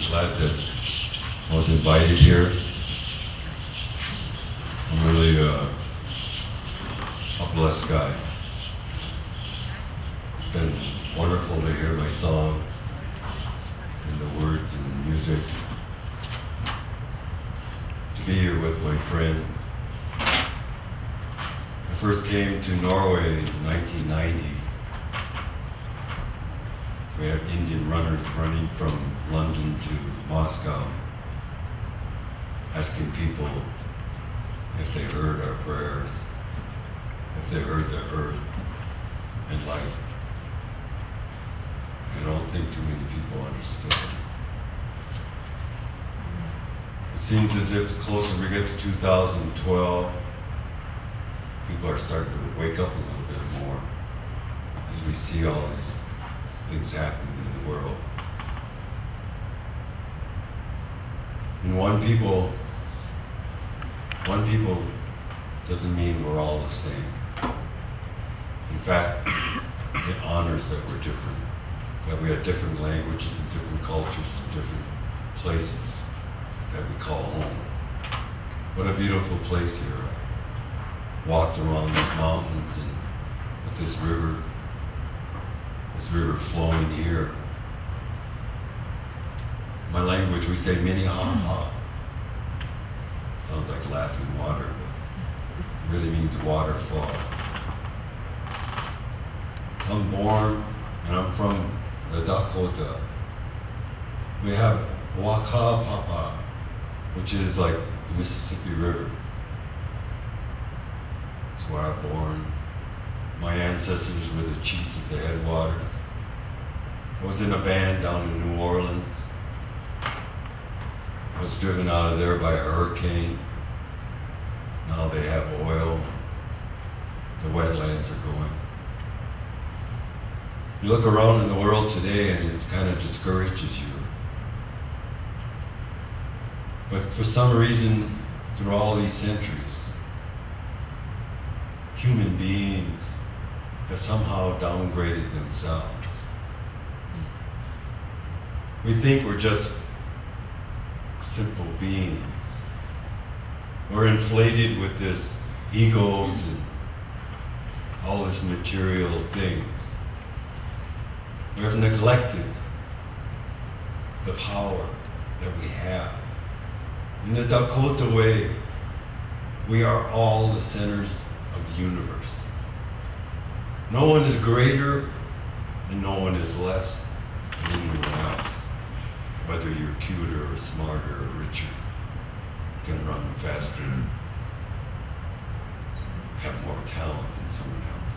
glad that I was invited here. I'm really a blessed guy. It's been wonderful to hear my songs and the words and music. To be here with my friends. I first came to Norway in 1990. We had Indian runners running from London to Moscow, asking people if they heard our prayers, if they heard the earth and life. I don't think too many people understood. It seems as if the closer we get to 2012, people are starting to wake up a little bit more as we see all these things happening in the world. And one people doesn't mean we're all the same. In fact, it honors that we're different, that we have different languages and different cultures and different places that we call home. What a beautiful place here. I walked around these mountains and with this river flowing here. My language, we say mini ha. Sounds like laughing water, but it really means waterfall. I'm born and I'm from the Dakota. We have Wakapapa, which is like the Mississippi River. It's where I'm born. My ancestors were the chiefs at the headwaters. I was in a band down in New Orleans. I was driven out of there by a hurricane. Now they have oil. The wetlands are going. You look around in the world today and it kind of discourages you. But for some reason, through all these centuries, human beings have somehow downgraded themselves. We think we're just simple beings. We're inflated with this egos and all this material things. We have neglected the power that we have. In the Dakota way, we are all the centers of the universe. No one is greater and no one is less than anyone else. Whether you're cuter or smarter or richer, you can run faster, have more talent than someone else.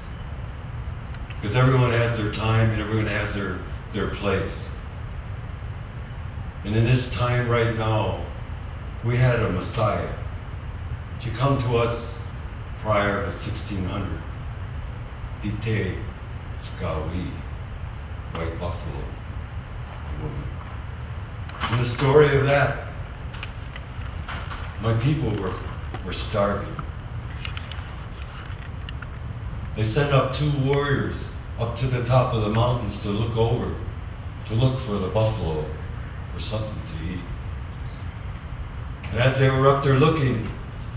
Because everyone has their time and everyone has their place. And in this time right now, we had a Messiah to come to us prior to 1600. Pite Skawi, white buffalo, a woman. And the story of that, my people were starving. They sent up 2 warriors up to the top of the mountains to look for the buffalo, for something to eat. And as they were up there looking,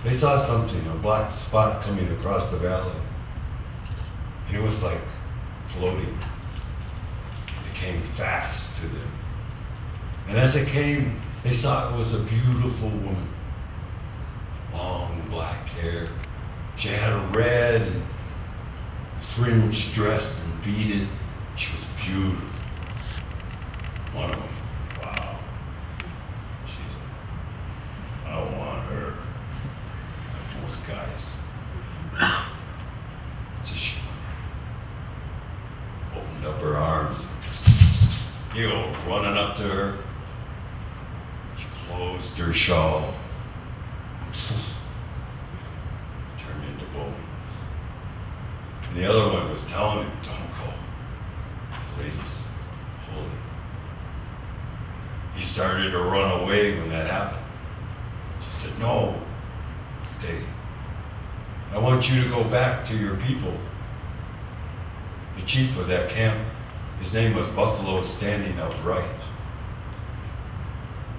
they saw something, a black spot coming across the valley. And it was like floating. It came fast to them. And as it came, they saw it was a beautiful woman. Long black hair. She had a red and fringed dress and beaded. She was beautiful. One of them, wow. She's like, I want her. Like most guys. So she opened up her arms. You go running up to her. She closed her shawl. Turned into bones. And the other one was telling him, don't go. This lady's holy. He started to run away when that happened. She said, no, stay. I want you to go back to your people. The chief of that camp, his name was Buffalo Standing Upright.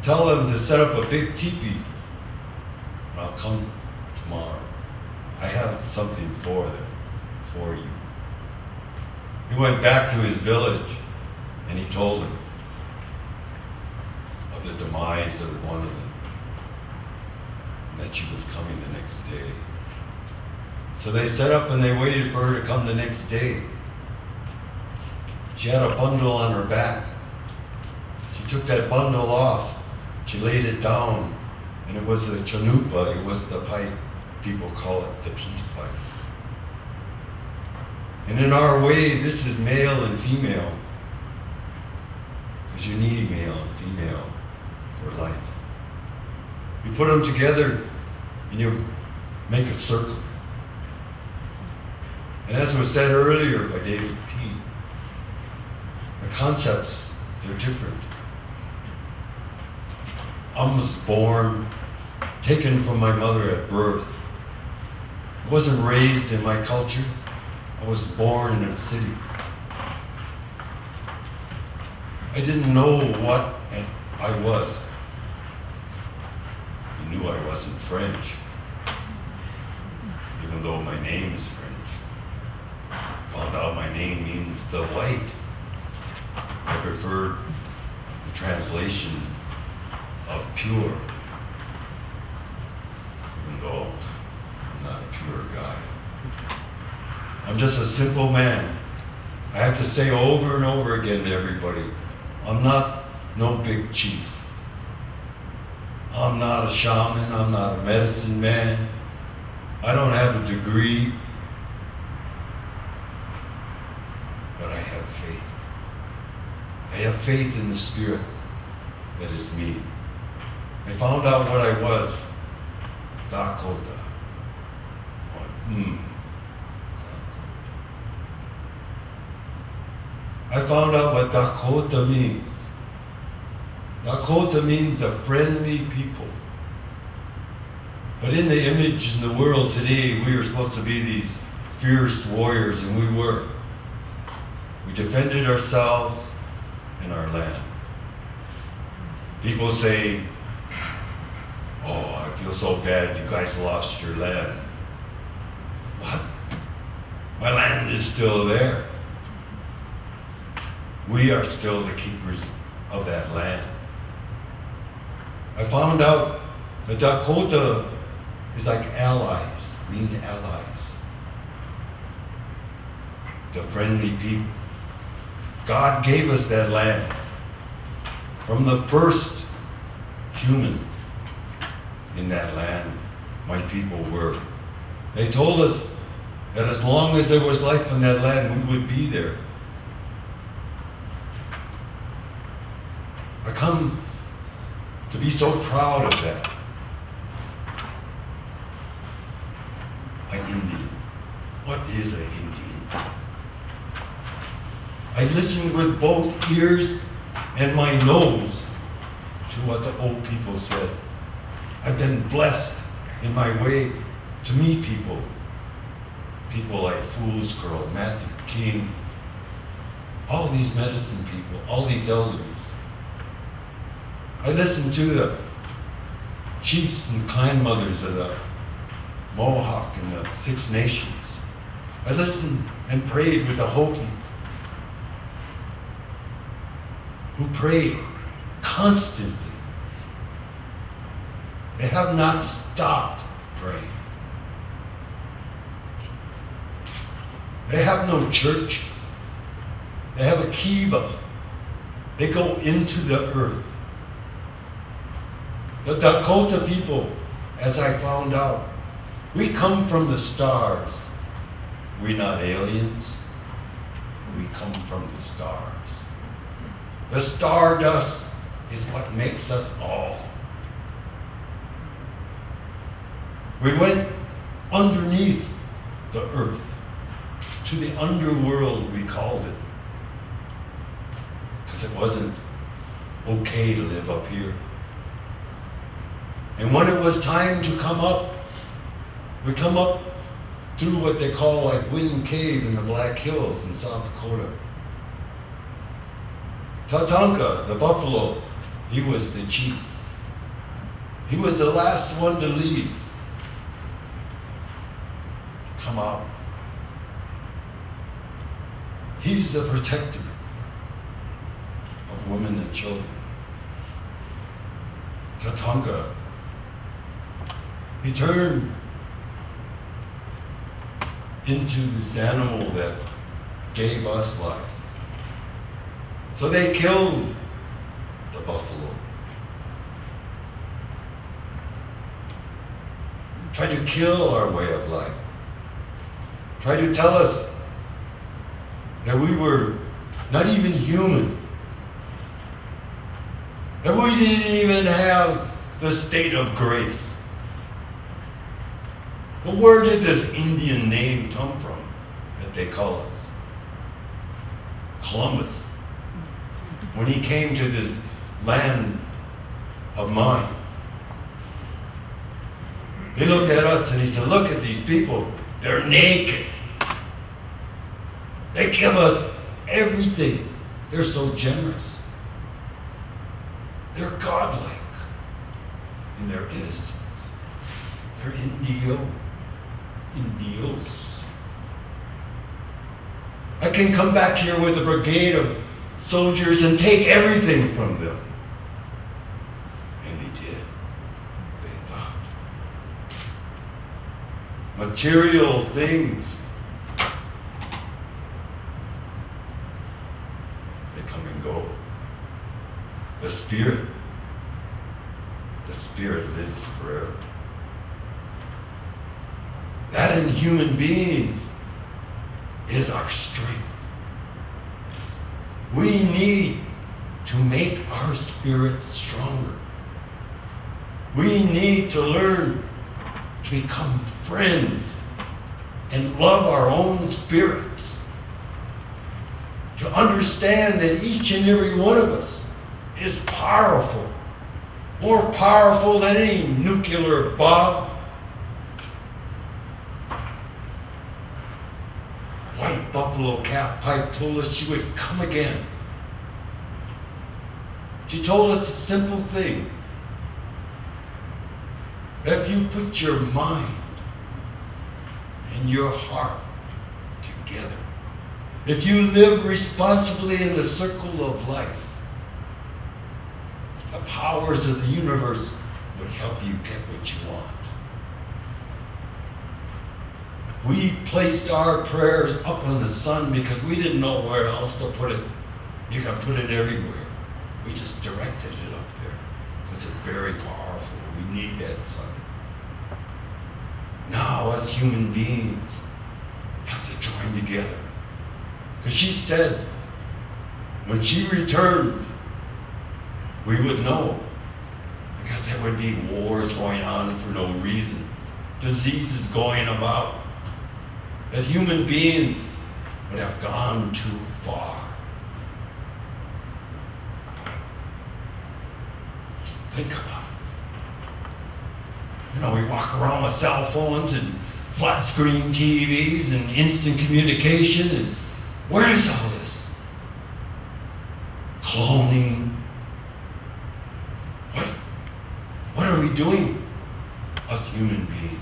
Tell them to set up a big teepee. I'll come tomorrow. I have something for them, for you. He went back to his village and he told them of the demise of one of them, and that she was coming the next day. So they set up and they waited for her to come the next day. She had a bundle on her back. She took that bundle off. She laid it down, and it was the chanupa, it was the pipe. People call it the peace pipe. And in our way, this is male and female, because you need male and female for life. You put them together, and you make a circle. And as was said earlier by David P., the concepts, they're different. I was born, taken from my mother at birth. I wasn't raised in my culture. I was born in a city. I didn't know what I was. I knew I wasn't French, even though my name is French. Found out my name means the white. I preferred the translation of pure, even though I'm not a pure guy. I'm just a simple man. I have to say over and over again to everybody, I'm not no big chief. I'm not a shaman, I'm not a medicine man. I don't have a degree, but I have faith. I have faith in the Spirit that is me. I found out what I was, Dakota. I found out what Dakota means. Dakota means a friendly people. But in the image in the world today, we are supposed to be these fierce warriors, and we were. We defended ourselves and our land. People say, oh, I feel so bad you guys lost your land. What? My land is still there. We are still the keepers of that land. I found out that Dakota is like allies, means allies. The friendly people. God gave us that land. From the first human in that land, my people were. They told us that as long as there was life on that land, we would be there. I come to be so proud of that. An Indian. What is an Indian? I listened with both ears and my nose to what the old people said. I've been blessed in my way to meet people. People like Fool's Girl, Matthew King, all these medicine people, all these elders. I listened to the chiefs and clan mothers of the Mohawk and the Six Nations. I listened and prayed with the Hopi, who prayed constantly. They have not stopped praying. They have no church. They have a kiva. They go into the earth. The Dakota people, as I found out, we come from the stars. We're not aliens. We come from the stars. The stardust is what makes us all. We went underneath the earth to the underworld, we called it, because it wasn't okay to live up here. And when it was time to come up, we come up through what they call like Wind Cave in the Black Hills in South Dakota. Tatanka, the buffalo, he was the chief. He was the last one to leave. Come out. He's the protector of women and children. Tatanka. He turned into this animal that gave us life. So they killed the buffalo. Tried to kill our way of life. Tried to tell us that we were not even human. That we didn't even have the state of grace. But where did this Indian name come from that they call us? Columbus. When he came to this land of mine, he looked at us and he said, look at these people, they're naked. They give us everything. They're so generous. They're godlike in their innocence. They're indios. I can come back here with a brigade of soldiers and take everything from them. And they did. They thought. Material things. They come and go. The Spirit lives forever. That in human beings is our strength. We need to make our spirits stronger. We need to learn to become friends and love our own spirits. To understand that each and every one of us is powerful. More powerful than any nuclear bomb. White buffalo calf pipe told us she would come again. She told us a simple thing. If you put your mind and your heart together, if you live responsibly in the circle of life, the powers of the universe would help you get what you want. We placed our prayers up in the sun because we didn't know where else to put it. You can put it everywhere. We just directed it up there because it's very powerful. We need that sun. Now, as human beings, have to join together. Because she said, when she returned, we would know. Because there would be wars going on for no reason. Diseases going about. That human beings would have gone too far. Think about it. You know, we walk around with cell phones and flat screen TVs and instant communication, and where is all this? Cloning. What are we doing, us human beings?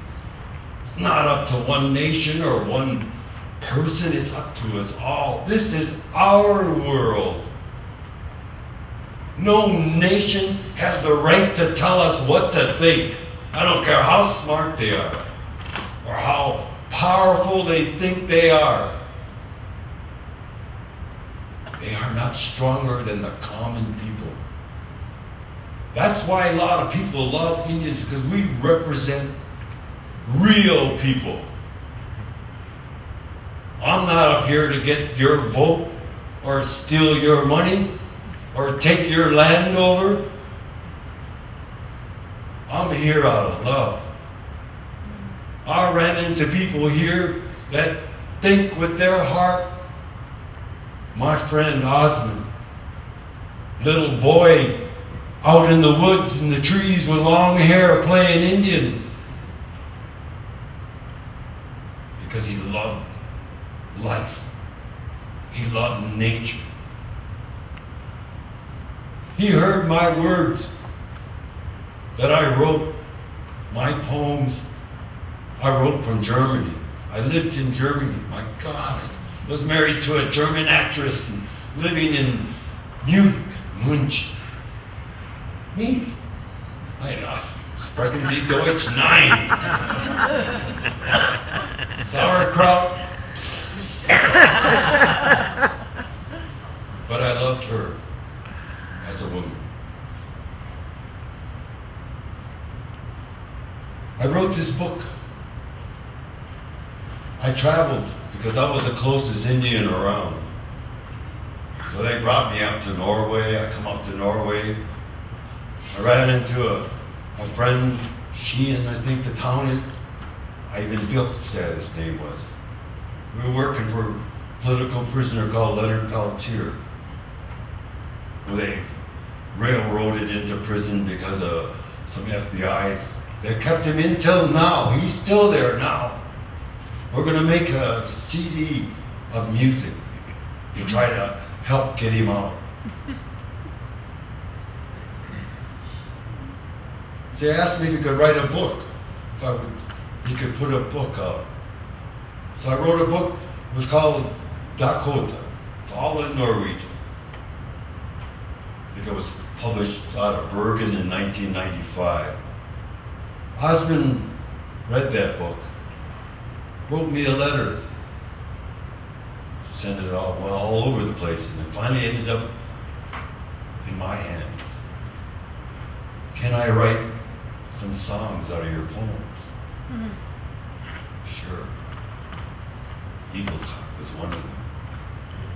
It's not up to one nation or one person, it's up to us all. This is our world. No nation has the right to tell us what to think. I don't care how smart they are or how powerful they think they are. They are not stronger than the common people. That's why a lot of people love Indians, because we represent real people. I'm not up here to get your vote or steal your money or take your land over. I'm here out of love. I ran into people here that think with their heart. My friend Osmond, little boy out in the woods in the trees with long hair playing Indian. Because he loved life. He loved nature. He heard my words that I wrote my poems, I wrote from Germany. I lived in Germany. My God, I was married to a German actress and living in Munich, München. Me, I sprechen Sie Deutsch? Nein. Sauerkraut. But I loved her as a woman. I wrote this book. I traveled because I was the closest Indian around. So they brought me up to Norway. I come up to Norway. I ran into a friend, Sheehan, I think the town is. Ivan Bilkstad, his name was. We were working for a political prisoner called Leonard Peltier, who they railroaded into prison because of some FBI's. They kept him in till now. He's still there now. We're going to make a CD of music to try to help get him out. So they asked me if he could write a book, if he could put a book out. So I wrote a book. It was called Dakota. It's all in Norwegian. I think it was published out of Bergen in 1995. Osmond read that book, wrote me a letter, sent it all over the place, and it finally ended up in my hands. Can I write some songs out of your poems? Mm-hmm. Sure. Eagle Talk was one of them.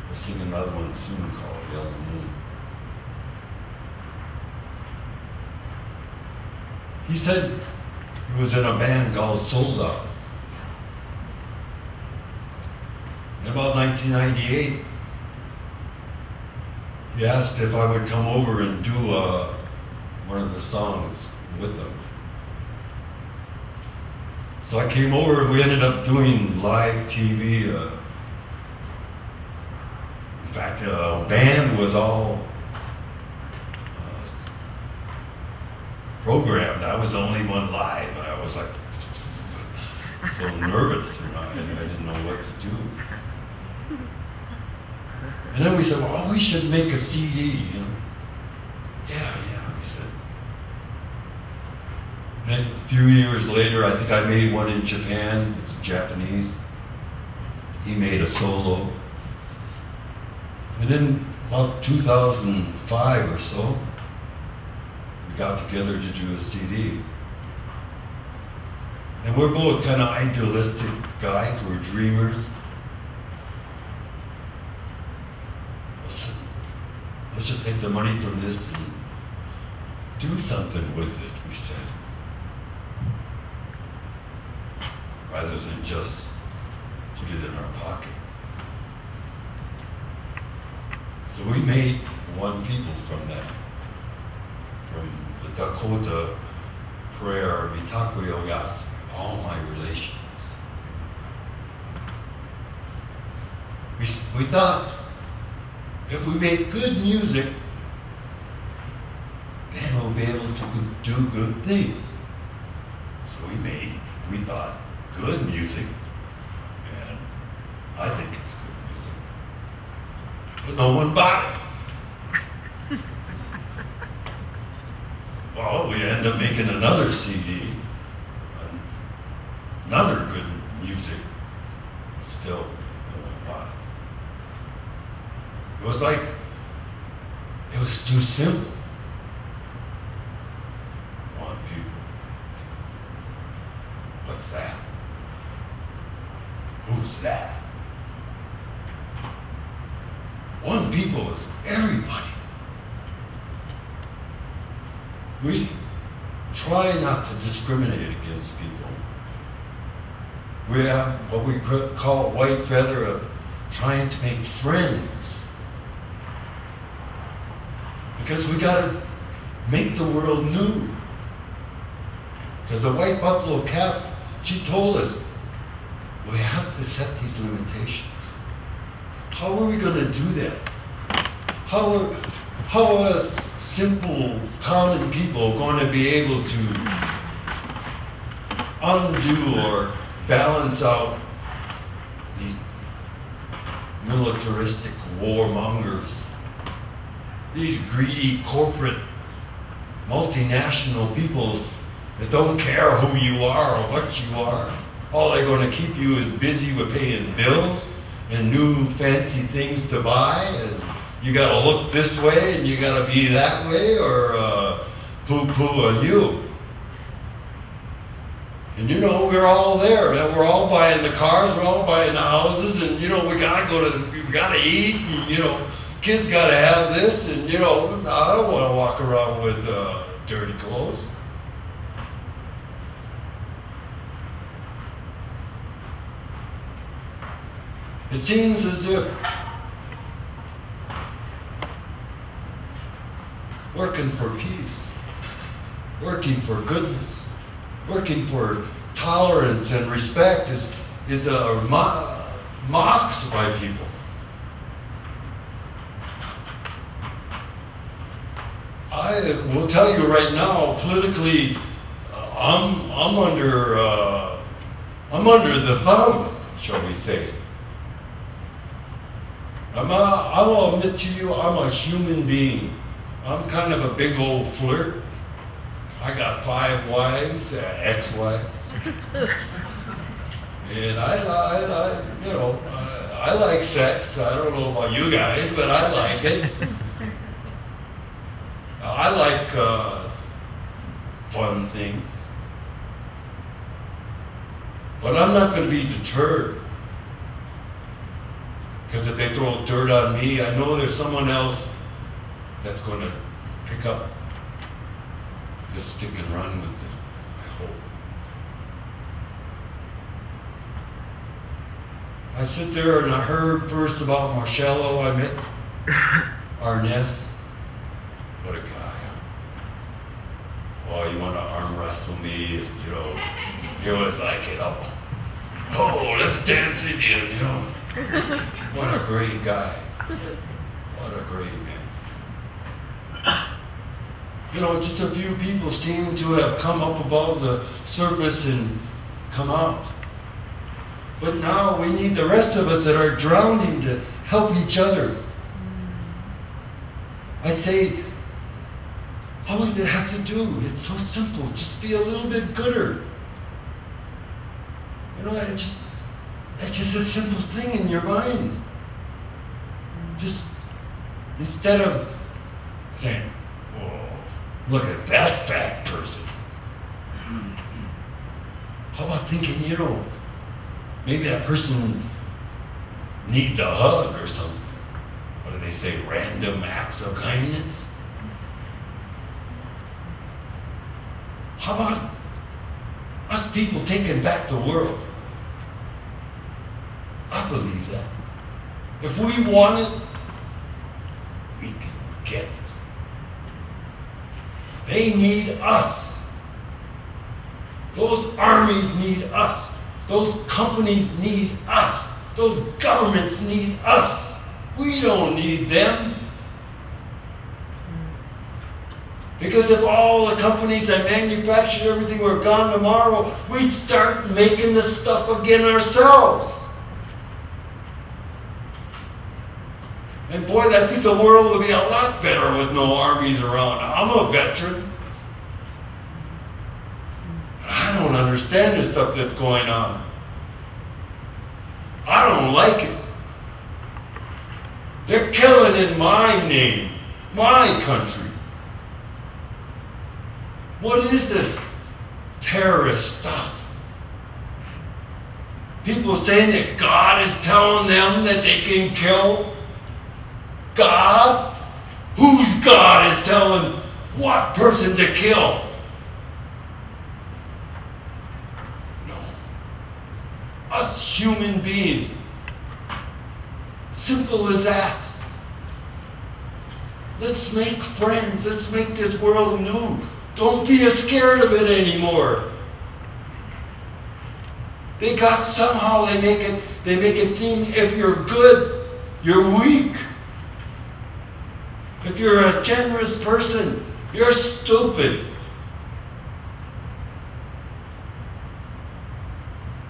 We'll sing another one soon called Yellow Moon. He said he was in a band called Sold Out. In about 1998, he asked if I would come over and do one of the songs with them. So I came over and we ended up doing live TV. In fact, the band was all programmed. I was the only one live, and I was like so nervous, and I didn't know what to do. And then we said, well, we should make a CD, you know. Yeah, we said. And a few years later, I think I made one in Japan. It's Japanese. He made a solo. And then about 2005 or so, we got together to do a CD. And we're both kind of idealistic guys. We're dreamers. Let's just take the money from this and do something with it, we said. Rather than just put it in our pocket. So we made one people from that. From the Dakota prayer, Mitakuyo Yas, all my relations. We thought, if we make good music, then we'll be able to do good things. So we thought, good music, and I think it's good music. But no one bought it. Well, we ended up making another CD, another good music, still no one bought it. It was like, it was too simple. One people. What's that? Who's that? One people is everybody. We try not to discriminate against people. We have what we call white feather of trying to make friends. Because we gotta make the world new. Because the white buffalo calf, she told us, we have to set these limitations. How are we gonna do that? How a simple, common people going to be able to undo or balance out these militaristic warmongers, these greedy corporate multinational peoples that don't care who you are or what you are? All they're going to keep you is busy with paying bills and new fancy things to buy, and you got to look this way and you got to be that way, or poo-poo on you. And you know, we're all there, and we're all buying the cars, we're all buying the houses, and you know, we got to eat, and you know, kids got to have this, and you know, I don't want to walk around with dirty clothes. It seems as if working for peace, working for goodness, working for tolerance and respect is mocked by people. I will tell you right now, politically, I'm under the thumb, shall we say. I will admit to you, I'm a human being. I'm kind of a big old flirt. I got 5 wives, ex-wives, and I like sex. I don't know about you guys, but I like it. I like fun things, but I'm not going to be deterred. Because if they throw dirt on me, I know there's someone else that's going to pick up this stick and run with it, I hope. I sit there and I heard first about Marcello. I met Arness. What a guy. Oh, you want to arm wrestle me? And, you know, he was like, you know, oh, let's dance Indian, you know. What a great guy. What a great man. You know, just a few people seem to have come up above the surface and come out. But now we need the rest of us that are drowning to help each other. I say, all you have to do, it's so simple, just be a little bit gooder. You know, it's just a simple thing in your mind. Just, instead of saying, oh, look at that fat person. How about thinking, you know, maybe that person needs a hug or something. What do they say, random acts of kindness? How about us people taking back the world? I believe that. If we want it, we can get it. They need us. Those armies need us. Those companies need us. Those governments need us. We don't need them. Because if all the companies that manufacture everything were gone tomorrow, we'd start making the stuff again ourselves. And boy, I think the world would be a lot better with no armies around. I'm a veteran. I don't understand the stuff that's going on. I don't like it. They're killing in my name, my country. What is this terrorist stuff? People saying that God is telling them that they can kill God? Whose God is telling what person to kill? No. Us human beings. Simple as that. Let's make friends. Let's make this world new. Don't be scared of it anymore. They got somehow they make it seem if you're good, you're weak. If you're a generous person, you're stupid.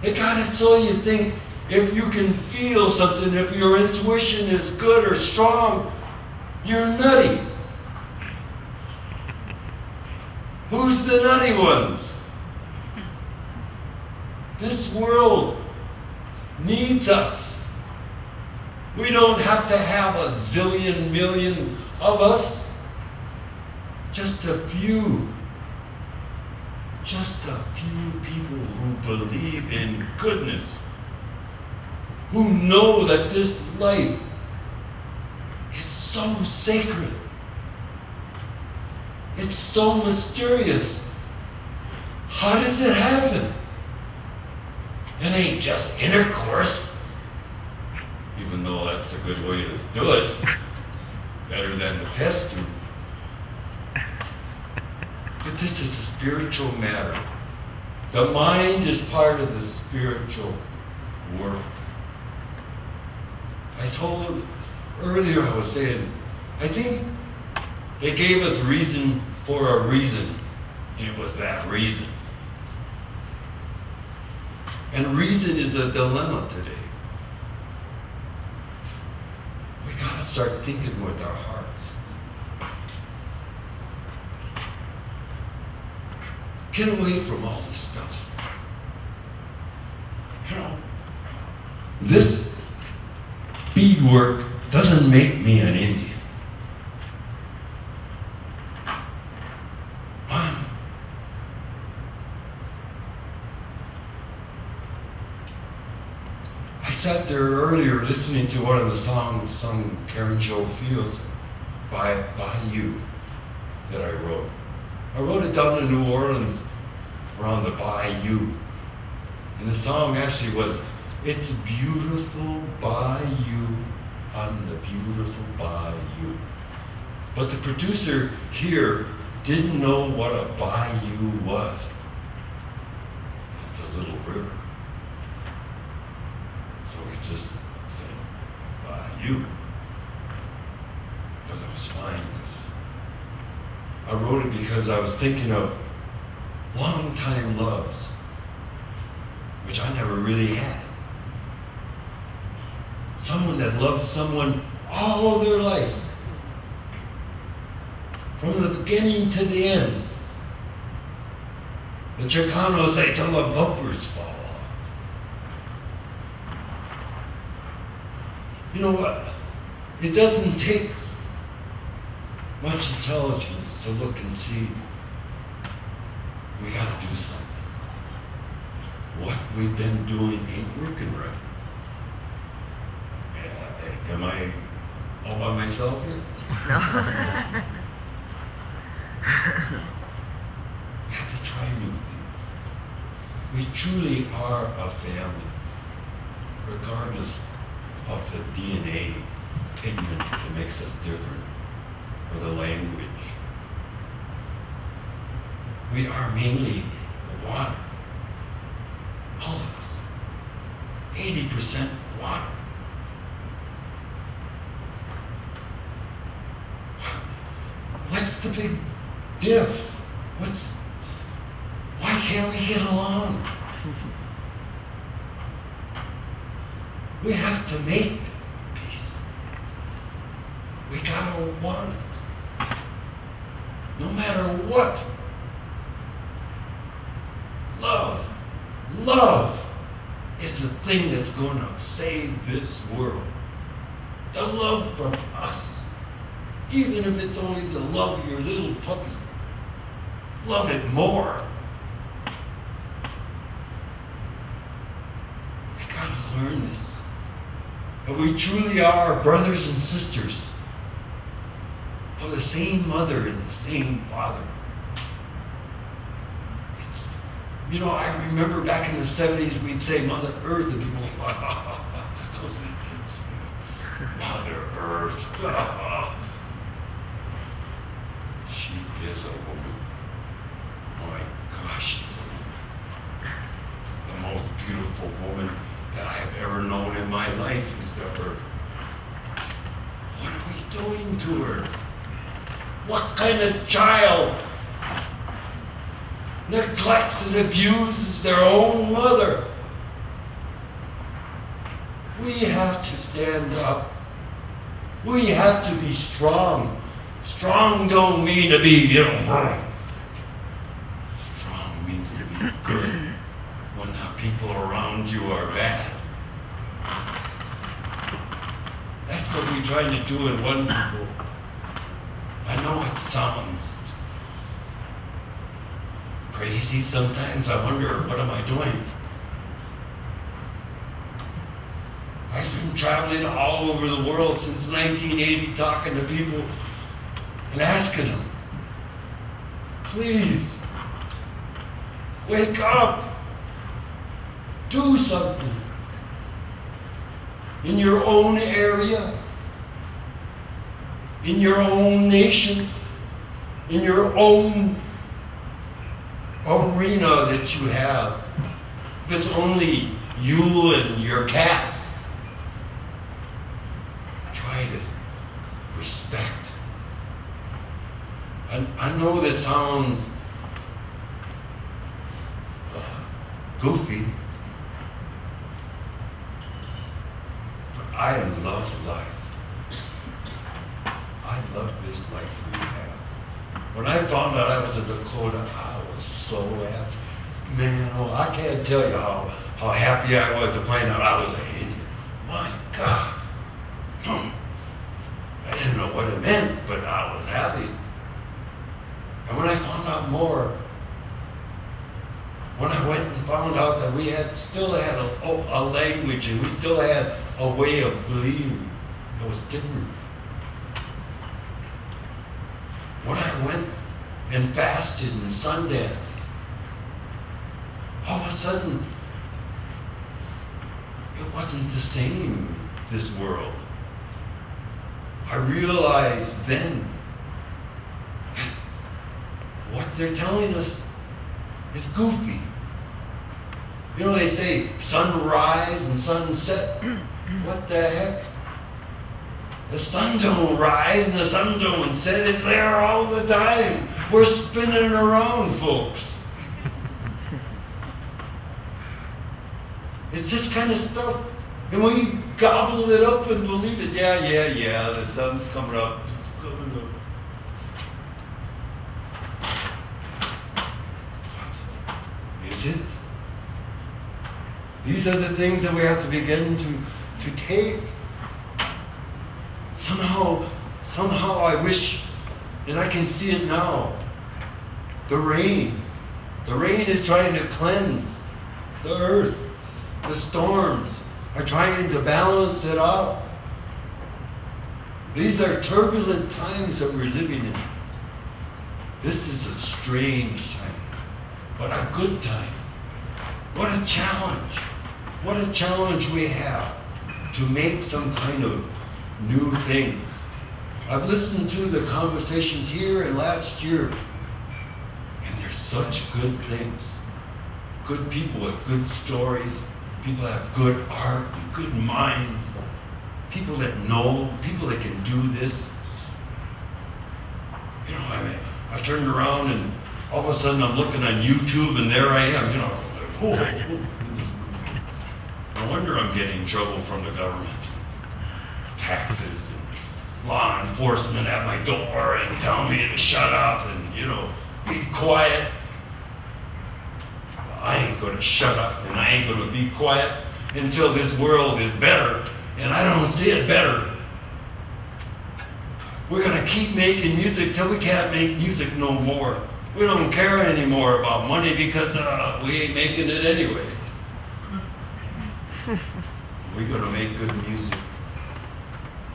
They got it so you think if you can feel something, if your intuition is good or strong, you're nutty. Who's the nutty ones? This world needs us. We don't have to have a zillion million of us. Just a few. Just a few people who believe in goodness. Who know that this life is so sacred. It's so mysterious. How does it happen? It ain't just intercourse, even though that's a good way to do it, better than the test tube. But this is a spiritual matter. The mind is part of the spiritual world. I told earlier, I was saying, I think they gave us reason for a reason, and it was that reason. And reason is a dilemma today. We gotta start thinking with our hearts. Get away from all this stuff. You know, this beadwork doesn't make me an Indian. I sat there earlier listening to one of the songs sung Karen Jo Fields by You that I wrote. I wrote it down in New Orleans around the Bayou. And the song actually was, "It's a beautiful bayou on the beautiful bayou." But the producer here didn't know what a bayou was. It's a little river. So we just said, bayou. But it was fine because I wrote it because I was thinking of long-time loves, which I never really had. Someone that loved someone all their life, from the beginning to the end. The Chicanos say till the bumpers fall off. You know what? It doesn't take much intelligence to look and see we gotta do something. What we've been doing ain't working right. Am I all by myself here? No. We have to try new things. We truly are a family, regardless of the DNA pigment that makes us different, or the language. We are mainly the water. All of us. 80% water. What's the big diff? Why can't we get along? We have to make peace. We gotta want it. No matter what. Love is the thing that's gonna save this world. The love from us. Even if it's only the love of your little puppy. Love it more. We gotta learn this. But we truly are brothers and sisters of the same mother and the same father. You know, I remember back in the 70s, we'd say Mother Earth, and people were like, those idiots. Mother Earth. She is a woman. My gosh, she's a woman. The most beautiful woman that I have ever known in my life is the Earth. What are we doing to her? What kind of child neglects and abuses their own mother? We have to stand up. We have to be strong. Strong don't mean to be, strong means to be good when the people around you are bad. That's what we're trying to do in One People. I know it sounds crazy sometimes. I wonder, what am I doing? I've been traveling all over the world since 1980 talking to people and asking them, please, wake up, do something in your own area, in your own nation, in your own arena that you have. If it's only you and your cat, try to respect. I know this sounds goofy, but I love life. I love this life we have. When I found out I was a Dakota, I was so happy. Man, I can't tell you how happy I was to find out I was an Indian. My God. I didn't know what it meant, but I was happy. And when I found out more, when I went and found out that we still had a language and we still had a way of believing, it was different. When I went and fasted and sundanced, all of a sudden, it wasn't the same, this world. I realized then that what they're telling us is goofy. You know, they say sunrise and sunset. What the heck? The sun don't rise and the sun don't set. It's there all the time. We're spinning around, folks. It's this kind of stuff. And we gobble it up and believe it. Yeah, the sun's coming up. It's coming up. Is it? These are the things that we have to begin to take. Somehow I wish, and I can see it now, the rain. The rain is trying to cleanse the earth. The storms are trying to balance it out. These are turbulent times that we're living in. This is a strange time, but a good time. What a challenge. What a challenge we have to make some kind of new things. I've listened to the conversations here and last year, and there's such good things. Good people with good stories. People that have good art and good minds. People that know, people that can do this. You know, I turned around and all of a sudden I'm looking on YouTube and there I am, No wonder I'm getting in trouble from the government. Taxes and law enforcement at my door and telling me to shut up and, be quiet. I ain't gonna shut up and I ain't gonna be quiet until this world is better, and I don't see it better. We're gonna keep making music till we can't make music no more. We don't care anymore about money because we ain't making it anyway. We're gonna make good music,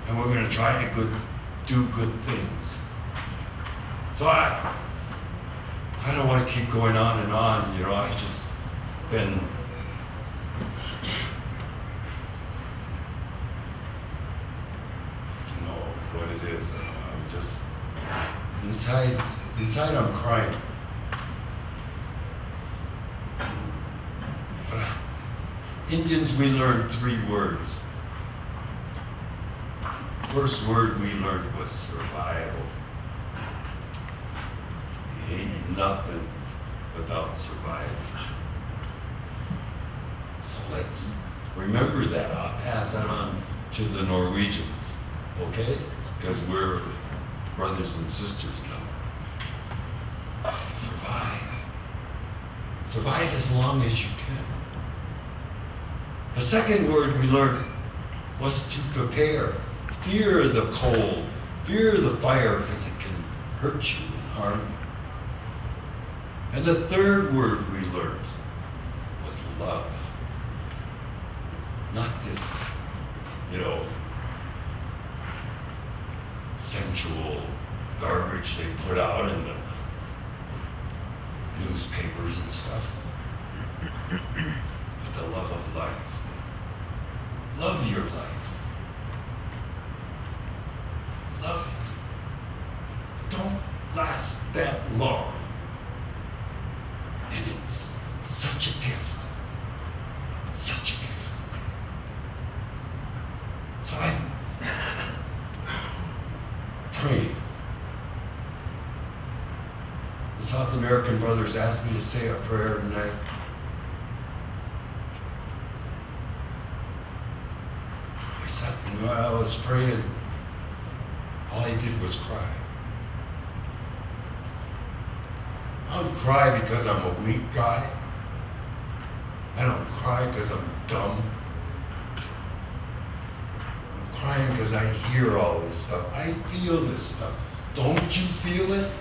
and we're gonna try to do good things. So I don't want to keep going on and on. I've just been what it is. I'm just inside I'm crying. But Indians, we learned 3 words. First word we learned was survival. ain't nothing without surviving. So let's remember that. I'll pass that on to the Norwegians, okay? Because we're brothers and sisters now. Survive. Survive as long as you can. The second word we learned was to prepare. Fear the cold, fear the fire, because it can hurt you and harm you. And the third word we learned was love. Not this, sensual garbage they put out in the newspapers and stuff, but the love of life. Love your life. Love it. Don't last that long. And it's such a gift. Such a gift. So I'm praying. The South American brothers asked me to say a prayer tonight. I said, I was praying, all I did was cry. I don't cry because I'm a weak guy. I don't cry because I'm dumb. I'm crying because I hear all this stuff. I feel this stuff. Don't you feel it?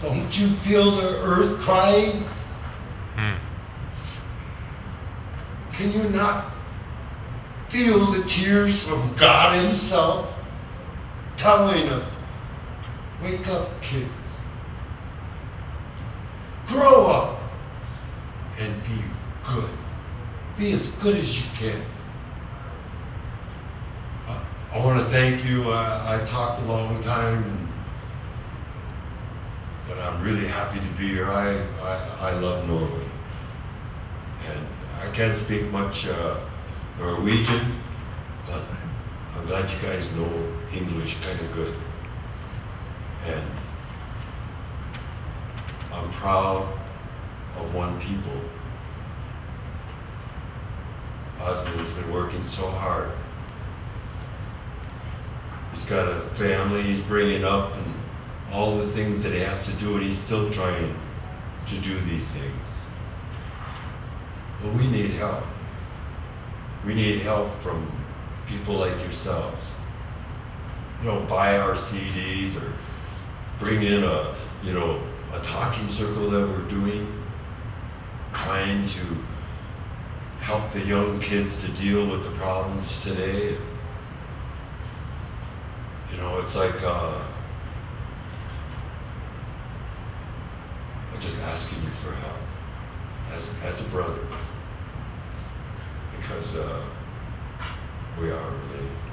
Don't you feel the earth crying? Can you not feel the tears from God Himself telling us, wake up, kids. Grow up and be good. Be as good as you can. I want to thank you. I talked a long time, but I'm really happy to be here. I love Norway. And I can't speak much Norwegian, but I'm glad you guys know English kind of good. And I'm proud of one people. Osmond has been working so hard. He's got a family he's bringing up and all the things that he has to do, and he's still trying to do these things. But we need help. We need help from people like yourselves. Buy our CDs or bring in a talking circle that we're doing, trying to help the young kids to deal with the problems today. It's like I'm just asking you for help as a brother, because we are related.